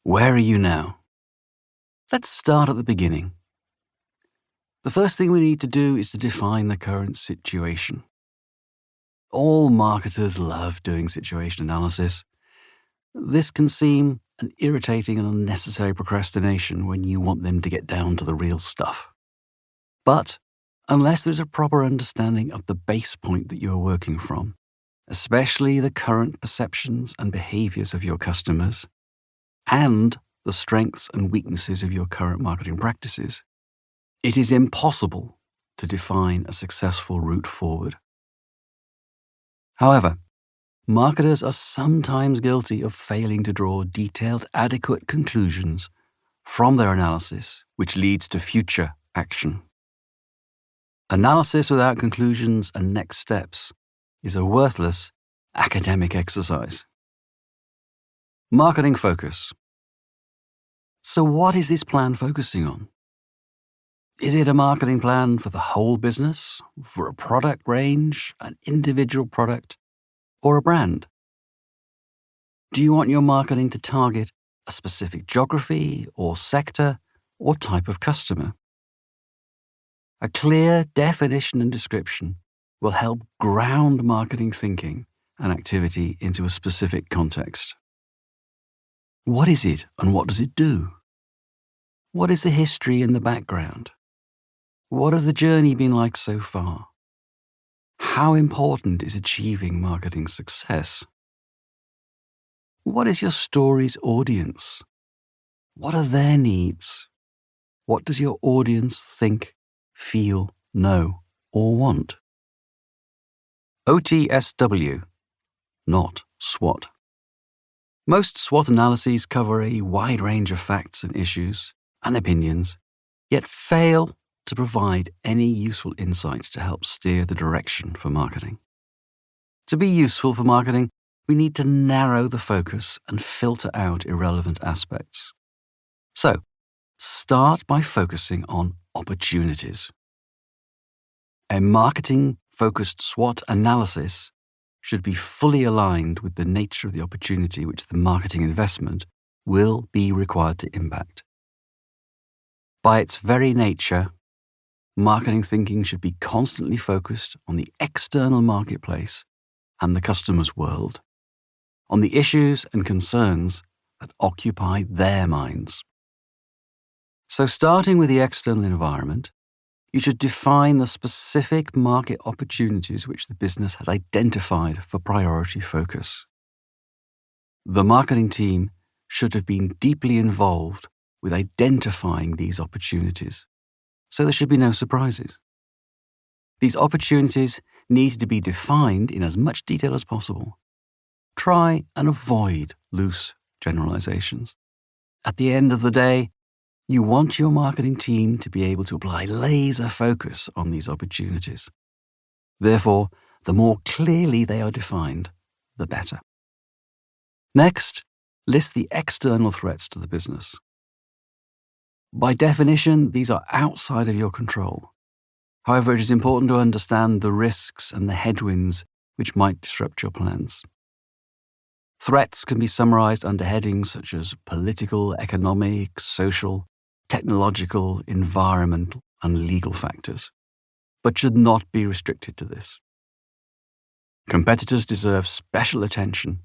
Where are you now? Let's start at the beginning. The first thing we need to do is to define the current situation. All marketers love doing situation analysis. This can seem an irritating and unnecessary procrastination when you want them to get down to the real stuff. But unless there's a proper understanding of the base point that you are working from, especially the current perceptions and behaviors of your customers, and the strengths and weaknesses of your current marketing practices, it is impossible to define a successful route forward. However, marketers are sometimes guilty of failing to draw detailed, adequate conclusions from their analysis, which leads to future action. Analysis without conclusions and next steps is a worthless academic exercise. Marketing focus. So what is this plan focusing on? Is it a marketing plan for the whole business, for a product range, an individual product, or a brand? Do you want your marketing to target a specific geography or sector or type of customer? A clear definition and description will help ground marketing thinking and activity into a specific context. What is it and what does it do? What is the history and the background? What has the journey been like so far? How important is achieving marketing success? What is your story's audience? What are their needs? What does your audience think, feel, know, or want? OTSW, not SWOT. Most SWOT analyses cover a wide range of facts and issues and opinions, yet fail to provide any useful insights to help steer the direction for marketing. To be useful for marketing, we need to narrow the focus and filter out irrelevant aspects. So, start by focusing on opportunities. A marketing-focused SWOT analysis should be fully aligned with the nature of the opportunity which the marketing investment will be required to impact. By its very nature, marketing thinking should be constantly focused on the external marketplace and the customer's world, on the issues and concerns that occupy their minds. So starting with the external environment, you should define the specific market opportunities which the business has identified for priority focus. The marketing team should have been deeply involved with identifying these opportunities, so there should be no surprises. These opportunities need to be defined in as much detail as possible. Try and avoid loose generalizations. At the end of the day, you want your marketing team to be able to apply laser focus on these opportunities. Therefore, the more clearly they are defined, the better. Next, list the external threats to the business. By definition, these are outside of your control. However, it is important to understand the risks and the headwinds which might disrupt your plans. Threats can be summarized under headings such as political, economic, social, technological, environmental, and legal factors, but should not be restricted to this. Competitors deserve special attention,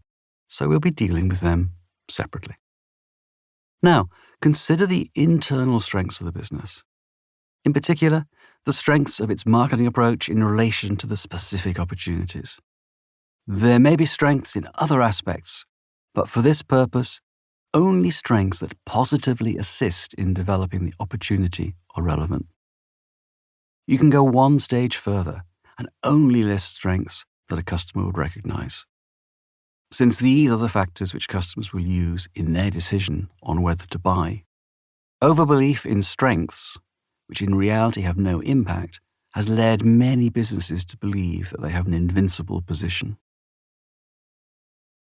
so we'll be dealing with them separately. Now, consider the internal strengths of the business. In particular, the strengths of its marketing approach in relation to the specific opportunities. There may be strengths in other aspects, but for this purpose, only strengths that positively assist in developing the opportunity are relevant. You can go one stage further and only list strengths that a customer would recognize, since these are the factors which customers will use in their decision on whether to buy. Overbelief in strengths, which in reality have no impact, has led many businesses to believe that they have an invincible position.